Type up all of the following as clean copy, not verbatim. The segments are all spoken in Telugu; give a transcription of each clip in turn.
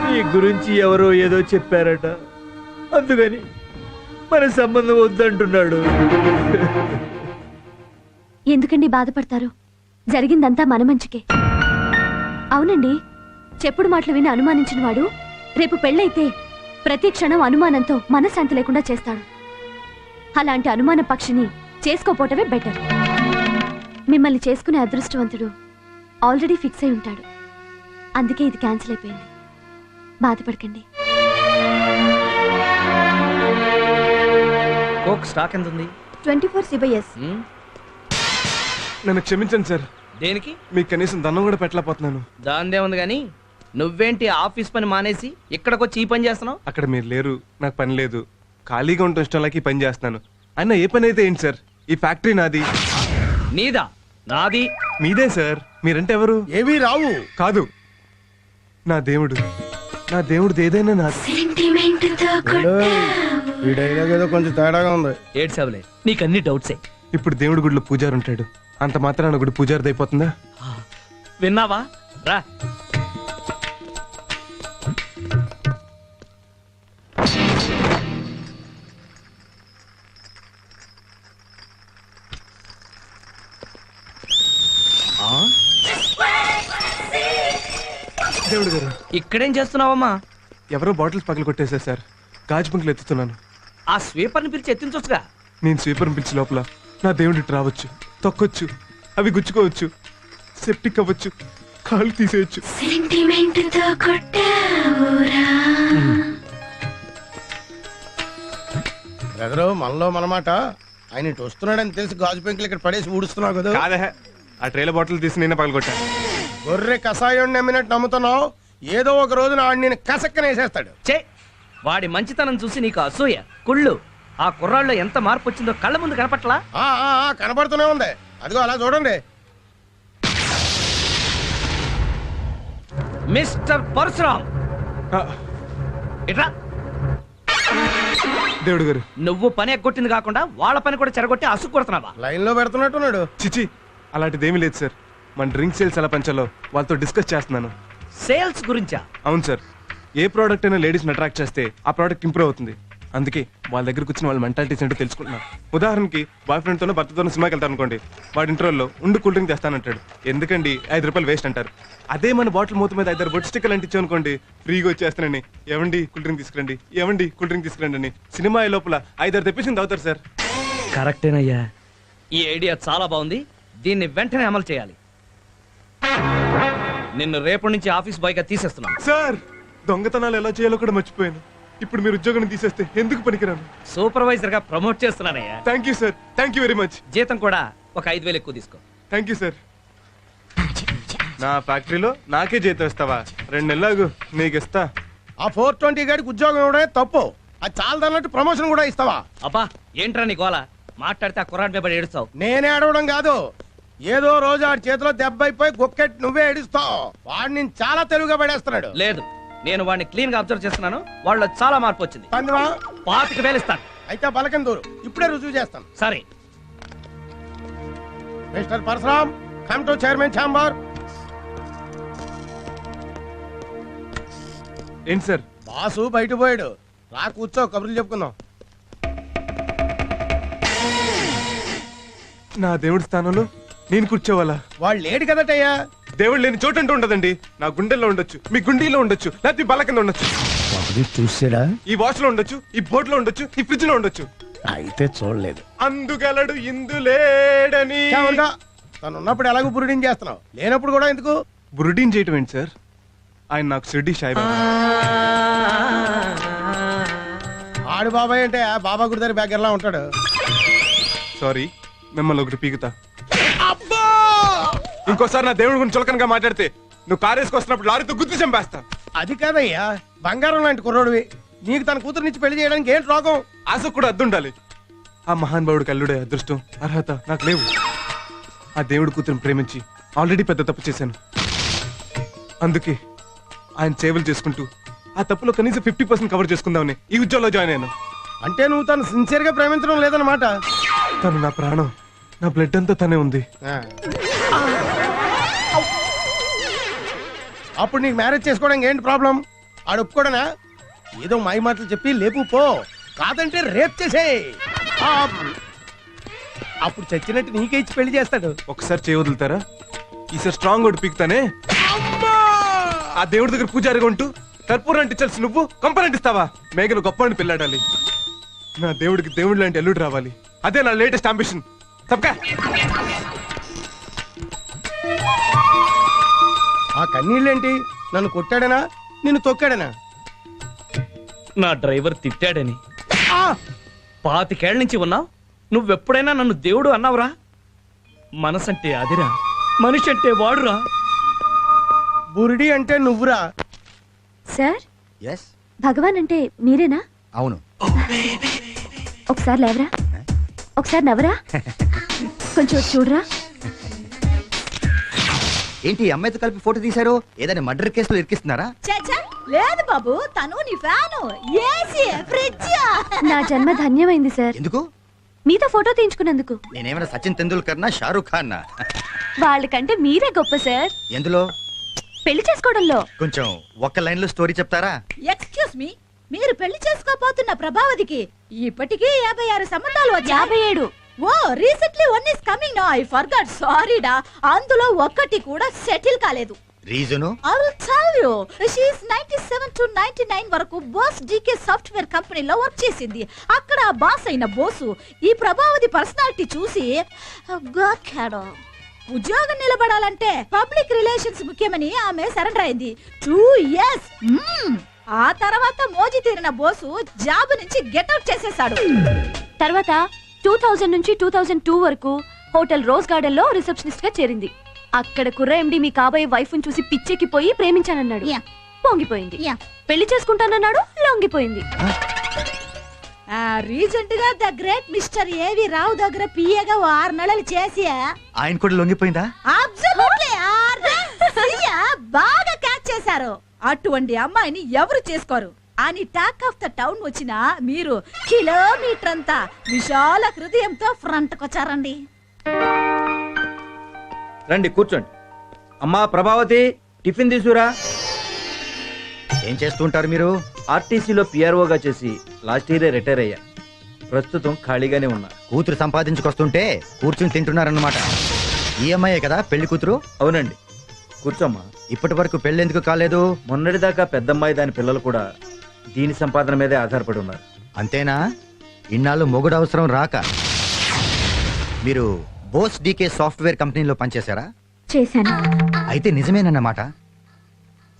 నీ గురించి ఎవరో ఏదో చెప్పారట, అందుకని మన సంబంధం వద్దంటున్నాడు. ఎందుకండి బాధపడతారు? జరిగిందంతా మన మంచికే. అవునండి, చెప్పుడు మాటలు విని అనుమానించిన వాడు రేపు పెళ్ళైతే ప్రతి క్షణం అనుమానంతో మనశ్శాంతి లేకుండా చేస్తాడు. అలాంటి అనుమాన పక్షిని చేసుకోపోవటమే బెటర్. మిమ్మల్ని చేసుకునే అదృష్టవంతుడు ఆల్రెడీ ఫిక్స్ అయి ఉంటాడు. అందుకే ఇది క్యాన్సిల్ అయిపోయింది. బాధపడకండి. కోక్ స్టాక్ ఎంత ఉంది? 24 CBS. నన్ను క్షమించండి సార్. దేనికి? మీకు కనీసం దండం కూడా పెట్టలేకపోతున్నాను. దాందే ఉంది గాని నువ్వేంటి ఆఫీస్ పని మానేసి ఇక్కడికి వచ్చి ఈ పని చేస్తున్నావు? అక్కడ మీరు లేరు, నాకు పని లేదు, ఖాళీగా ఉండటం ఇష్టం లేక ఈ పని చేస్తున్నాను. అయినా ఏ పని అయితే ఏంటి సార్? ఈ ఫ్యాక్టరీ నాది. నీదా? నాది. మీదే సార్. మీరంటే ఎవరు? ఏమీ రావు. కాదు, నా దేవుడు. నా దేవుడిది ఏదైనా నాది. ఈ డైలాగ్ ఏదో కొంచెం తేడాగా ఉంది. ఏడ్సావులే, నీకన్ని డౌట్సే. ఇప్పుడు దేవుడి గుడిలో పూజారి ఉంటాడు, అంత మాత్రాన గుడి పూజారిది అయిపోతుందా? విన్నావా? రా. దేవుడు గారు, ఇక్కడేం చేస్తున్నావమ్మా? ఎవరో బాటిల్స్ పగలు కొట్టేశారు సార్. గాజు బంకులు ఎత్తుతున్నాను. ఆ స్వీపర్ని పిలిచి ఎత్తించొచ్చుగా. నేను స్వీపర్ని పిలిచి లోపల నా దేవుడికి రావచ్చు, తొక్కొచ్చు, అవి గుచ్చుకోవచ్చు, సెప్టిక్ అవ్వచ్చు, కాళ్ళు తీసేయచ్చు. బ్రదరు, మనలో మనమాట. ఆయన ఇటు వస్తున్నాడని తెలిసి గాజు పెంకులు ఇక్కడ పడేసి ఊడుస్తున్నావు కదా. కాదే, ఆ ట్రైల బాటిల్ తీసి నేనే పగలు కొట్టా. గొర్రె కషాయం నమ్మినట్టు నమ్ముతున్నావు. ఏదో ఒక రోజున ఆడు నేను కసక్కనేసేస్తాడు. చే, వాడి మంచితనం చూసి నీకు అసూయ, కుళ్ళు. ఆ కుర్రాళ్ళలో ఎంత మార్పు వచ్చిందో కళ్ళ ముందు కనపట్లా? కనబడుతూనే ఉంది. అదిగో అలా చూడండి. మిస్టర్ పరశురామ్, ఇట్రా. దేవుడు గారు, నువ్వు పని ఎగ్గొట్టింది కాకుండా వాళ్ళ పని కూడా చెరగొట్టి అసుకు కొడుతున్నావా? లైన్ లో పెడుతున్నట్టున్నాడు. చిచి, అలాంటిదేమీ లేదు సార్. మన డ్రింక్ సేల్స్ ఎలా పెంచాలో వాళ్ళతో డిస్కస్ చేస్తున్నాను. సేల్స్ గురించా? అవును సార్. ఏ ప్రోడక్ట్ అయినా లేడీస్ని అట్రాక్ట్ చేస్తే ఆ ప్రోడక్ట్ ఇంప్రూవ్ అవుతుంది. అందుకే వాళ్ళ దగ్గరకు వచ్చిన వాళ్ళ మెంటాలిటీస్ ఏంటో తెలుసుకుంటున్నాను. ఉదాహరణకి బాయ్ ఫ్రెండ్తోనో భర్తతోనో సినిమాకి వెళ్తాను అనుకోండి, వాడి ఇంటర్వెల్లో ఉండి కూల్ డ్రింక్ తెస్తానంటాడు. ఎందుకండి, 5 రూపాయలు వేస్ట్ అంటారు. అదే మన బాటిల్ మూత మీద 5 బొట్ స్టిక్కర్లు అంటించాం అనుకోండి, ఫ్రీగా వచ్చేస్తానని, ఏమండి కూల్ డ్రింక్ తీసుకురండి, ఏమండి కూల్ డ్రింక్ తీసుకురండి అని సినిమా లోపల 5 తెప్పించింది అవుతారు సార్. కరెక్టేనయ్యా. ఈ ఐడియా చాలా బాగుంది. దీన్ని వెంటనే అమలు చేయాలి. నిన్ను రేపటి నుంచి ఆఫీస్ బాయ్ గా తీసేస్తున్నాను. సార్, దొంగతనాలు ఎలా చేయాలో కూడా మర్చిపోయాను. ఇప్పుడు మీరు ఉద్యోగం తీసేస్తే ఎందుకు పనికిరాను? సూపర్వైజర్ గా ప్రమోట్ చేస్తున్నానయ్యా. Thank you sir, thank you very much. జీతం కూడా ఒక 5,000 ఎక్కువ తీసుకో. Thank you sir. నా ఫ్యాక్టరీలో నాకే జీతం ఇస్తావా? 2 నెలలు నీకు ఇస్తా. ఆ 420 గాడికి ఉద్యోగం ఇవ్వడమే తప్పు. అది చాలదన్నట్టు ప్రమోషన్ కూడా ఇస్తావా? అబ్బా, ఏంట్రా నీ గోల? మాట్లాడితే ఆ కుర్రాడి మీద ఏడుస్తావు. నేనే అడవడం కాదు, ఏదో రోజు ఆడి చేతిలో దెబ్బ అయిపోయి గొక్కెట్ నువ్వే ఏడుస్తావు. వాడిని నేను చాలా తెలుగుగా పడేస్తున్నాడు. లేదు, నేను వాడిని క్లీన్ గా అబ్జర్వ్ చేస్తున్నాను. వాళ్ళు చాలా మార్పు వచ్చింది. 25,000 ఇస్తాను. అయితే బలకం దూరు, ఇప్పుడే రుజువు చేస్తాను. సరే. Mister Parashuram, come to chairman chamber. ఏంటి సార్? బాసు బయట పోయాడు, రా కూర్చో, కబుర్లు చెప్పుకుందాం. నా దేవుడి స్థానంలో నేను కూర్చోవాలా? వాళ్ళు లేడు కదటయ్యా. దేవుడు లేని చోటు అంటూ ఉండదండి. నా గుండెల్లో ఉండొచ్చు, మీ గుండీలో ఉండొచ్చు, లేకపోతే బల్ల కింద ఉండొచ్చు, చూసాడా? ఈ వాచ్ లో ఉండొచ్చు, ఈ బోట్ లో ఉండొచ్చు, ఈ ఫ్రిడ్జ్ లో ఉండొచ్చు. అయితే చూడలేదు. అందుగలడు ఇందులేడని. తను ఉన్నప్పుడు ఎలాగో బురుడీన్ చేస్తున్నావు, లేనప్పుడు కూడా ఎందుకు బురుడీన్ చేయటం ఏంటి సార్? ఆయన నాకు షిర్డీ సాయిబాబా. ఆడు బాబాయ్ అంటే బాబా గుడి దగ్గర బ్యాగర్లా ఉంటాడు. సారీ, మిమ్మల్ని ఒకటి పీకుతా. ఇంకోసారి నా దేవుడి గురించి చులకనగా మాట్లాడితే నువ్వు కారేసుకొస్తున్నప్పుడు లారీతో గుర్తు చంపేస్తా. అది కాదయ్యా, బంగారం లాంటి కుర్రోడివి, నీకు తన కూతురునిచ్చి పెళ్లి చేయడానికి ఏంటి రోగం? ఆశ కూడా అద్దుండాలి. ఆ మహానుభావుడికి అల్లుడే అదృష్టం, అర్హత నాకు లేవు. ఆ దేవుడి కూతురుని ప్రేమించి ఆల్రెడీ పెద్ద తప్పు చేశాను. అందుకే ఆయన సేవలు చేసుకుంటూ ఆ తప్పులో కనీసం 50% కవర్ చేసుకుందామని ఈ ఉద్యోగంలో జాయిన్ అయ్యాను. అంటే నువ్వు తను సిన్సియర్ గా ప్రేమించడం లేదన్నమాట. తను నా ప్రాణం, నా బ్లడ్ అంతా తనే ఉంది. అప్పుడు నీకు మ్యారేజ్ చేసుకోవడానికి ఏంటి ప్రాబ్లం? ఆడు ఒప్పుకోడనా? ఏదో మాయ మాటలు చెప్పి లేపు పో, కాదంటే రేప్ చేసే. అప్పుడు చచ్చినట్టు నీకే ఇచ్చి పెళ్లి చేస్తాడు. ఒకసారి చేయి వదులుతారా? ఈసారి స్ట్రాంగ్ ఒకటి పీకుతానే. ఆ దేవుడి దగ్గర పూజారిగా ఉంటూ కర్పూరం అంటించాల్సి నువ్వు కంపని ఇస్తావా? మేఘలు గొప్పని పెళ్ళాడాలి. నా దేవుడికి దేవుడి లాంటి ఎల్లుడు రావాలి. అదే నా లేటెస్ట్ అంబిషన్. తప్పకా ఆ కన్నీళ్ళేంటి? నన్ను కొట్టాడనా నిన్ను తొక్కాడనా? నా డ్రైవర్ తిట్టాడని. 25 ఏళ్ల నుంచి ఉన్నావు, నువ్వెప్పుడైనా నన్ను దేవుడు అన్నావురా? మనసంటే అదిరా, మనిషి అంటే వాడురా. బురిడి అంటే నువ్వురా. సార్, ఎస్ భగవాన్ అంటే మీరేనా? అవును. ఒకసారి లేవరా, ఒకసారి నవ్వరా, కొంచెం వచ్చి చూడరా. ఏంటి ఈ అమ్మాయితో కలిపి ఫోటో తీశారు? ఏదైనా మర్డర్ కేసులో ఇరికిస్తున్నారా? చచ్చా లేదు బాబు, తను నీ ఫ్యాను. AC fridge. నా జన్మ ధన్యమైంది సార్, ఎందుకు? మీతో ఫోటో తీయించుకున్నందుకు. నేనేమైనా సచిన్ తెందూల్కర్ నా షారూక్ ఖాన్ నా? వాళ్ళకంటే మీరే గొప్ప సార్, ఎందులో? పెళ్లి చేసుకోవడంలో. కొంచెం ఒక్క లైన్ లో స్టోరీ చెప్తారా? ఎక్స్క్యూజ్ మీ, మీరు పెళ్లి చేసుకోబోతున్న ప్రభావతికి ఇప్పటికీ 56 సంబంధాలు వచ్చాయి. 57. Oh recently one is coming no. I forgot, sorry డా. అందులో ఒక్కటి కూడా సెటిల్ కాలేదు. Reason? I will tell you. She is 97 to 99 వరకు బాస్ డీకే సాఫ్ట్వేర్ కంపెనీలో వర్క్ చేసింది. అక్కడ బాస్ అయిన బోసు ఈ ప్రభావతి పర్సనాలిటీ చూసి గాకాడు. ఉద్యోగం నిలబడాలంటే పబ్లిక్ రిలేషన్స్ ముఖ్యమని ఆమె సరెండర్ అయింది. 2 years. ఆ తర్వాత మోజీ తీరిన బోసు జాబ్ నుంచి గెట్అవుట్ చేసేశాడు. తర్వాత 2000 నుంచి 2002 వరకు హోటల్ రోజ్ గార్డెన్ లో రిసెప్షనిస్ట్ గా చేరింది. అక్కడ కుర్ర ఎండి మీ కాబోయే వైఫ్ చూసి పిచ్చెక్కిపోయి ప్రేమించానన్నాడు. Yeah. పొంగిపోయింది. Yeah. పెళ్లి చేసుకుంటానన్నాడు, లొంగిపోయింది. రీసెంట్ గా ద గ్రేట్ మిస్టర్ ఏవి రావు దగ్గర పిఏగా 6 నెలలు చేసి ఆయన కూడా లొంగిపోయిందా? అబ్సల్యూట్లీ బాగా క్యాచ్ చేశారు. అటువంటి అమ్మాయిని ఎవరు చేసుకోరు అని టాక్ ఆఫ్ ద టౌన్ వచ్చిన మీరు కిలోమీటర్ అంతా విశాల హృదయంతో ఫ్రంట్ కొచ్చారండి. రండి కూర్చోండి. అమ్మా ప్రభావతి, టిఫిన్ తీసుకురా. ఏం చేస్తుంటారు మీరు? ఆర్టీసీలో పిఆర్ఓగా చేసి లాస్ట్ ఇయరే రిటైర్ అయ్యా. ప్రస్తుతం ఖాళీగానే ఉన్నా. కూతురు సంపాదించుకొస్తుంటే కూర్చుని తింటున్నారన్నమాట. ఈ అమ్మాయే కదా పెళ్లి కూతురు? అవునండి. కూర్చోమ్మా. ఇప్పటి వరకు పెళ్లి ఎందుకు కాలేదు? మొన్నటిదాకా పెద్దమ్మాయి దాని పిల్లలు కూడా దీని సంపాదన మీదే ఆధారపడి ఉన్నారు. అంతేనా? ఇన్నాళ్ళు మొగుడు అవసరం రాక మీరు బోస్ డీకే సాఫ్ట్వేర్ కంపెనీలో పనిచేశారా? చేశాను. అయితే నిజమేనన్నమాట.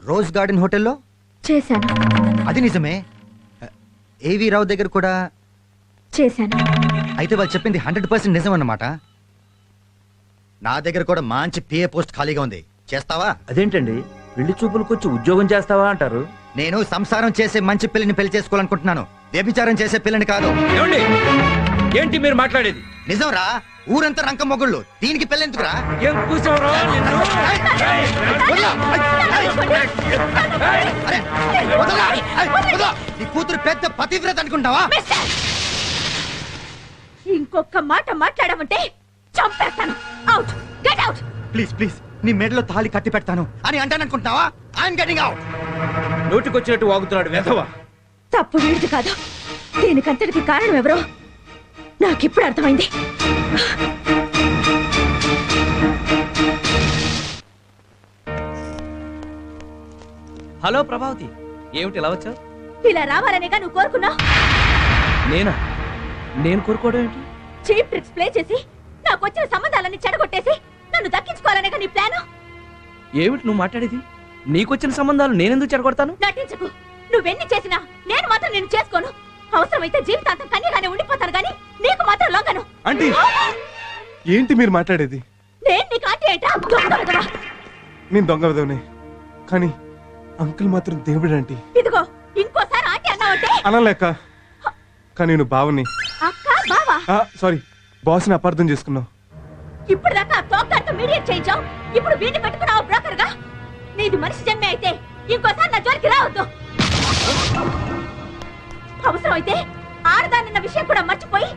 రోజ్ గార్డెన్ హోటల్లో చేశాను. అది నిజమే. ఏవి రావు దగ్గర కూడా చేశాను. అయితే వాళ్ళు చెప్పింది 100% నిజం అన్నమాట. నా దగ్గర కూడా మంచి పిఏ పోస్ట్ ఖాళీగా ఉంది. చేస్తావా? అదేంటండి, పెళ్లి చూపులకు వచ్చి ఉద్యోగం చేస్తావా అంటారు? నేను సంసారం చేసే మంచి పిల్లని పెళ్లి చేసుకోవాలనుకుంటున్నాను, వ్యభిచారం చేసే పిల్లని కాదు. ఏమండి, ఏంటి మీరు మాట్లాడేది? నిజం రా, ఊరంతా రంక మొగుళ్ళు, దీనికి పెళ్ళెందుకురా? ఏం కూర్చోవరా నిన్ను? అరే, వదలరా! వదలు! నీ కూతురు పెద్ద పతివ్రత అనుకుంటావా? ఇంకొక మాట మాట్లాడమంటే చంపేస్తాను. Out, get out. Please please, నీ మెడలో తాళి కట్టి పెడతాను అని అంటాననుకుంటున్నావా? I'm getting out. నోటికొచ్చినట్టు వాగుతున్నాడు వెధవా. తప్పు వీడిది కాదు, దీనికంతటికి కారణం ఎవరో నాకిప్పుడు అర్థమైంది. హలో ప్రభావతి, ఏమిటి ఇలా వచ్చావు? ఇలా రావాలనేగా నువ్వు కోరుకున్నావు. నేను కోరుకోవడం ఏంటి? చీప్ ట్రిక్స్ ప్లే చేసి నాకు వచ్చిన సంబంధాలన్నీ చెడగొట్టేసి నన్ను దక్కించుకోవాలనేగా నీ ప్లాను. ఏమిటి నువ్వు మాట్లాడేది? నీకొచ్చిన సంబంధాలు నేనెందుకు చెడగొడతాను? నటించకు. నువ్వెన్ని చేసినా నేను మాత్రం నేను చేసుకోను. అవసరమైతే జీవితాంతం కన్యగానే ఉండిపోతాను గానీ నీకు మాత్రం లొంగను. ఆంటీ, ఏంటి మీరు మాట్లాడేది? నేను నీకు ఆంటీ ఏంటా? దొంగ. నేను దొంగ విధవనే, కానీ అంకుల్ మాత్రం దేవుడు ఆంటీ. ఇదిగో ఇంకోసారి ఆంటీ అన్నావంటే అనలేక, కానీ నేను బావని. అక్క బావా? సారీ, బాస్ని అపార్థం చేసుకున్నావు. ఇప్పుడు దాకా తోకతో మీడియేట్ చేయించావు, ఇప్పుడు వీడిని పెట్టుకున్నావు బ్రోకర్ గా. నీది మనిషి జన్మే అయితే ఇంకోసారి నా జోలికి రావద్దు. అవసరం అయితే ఆడదానన్న విషయం కూడా మర్చిపోయి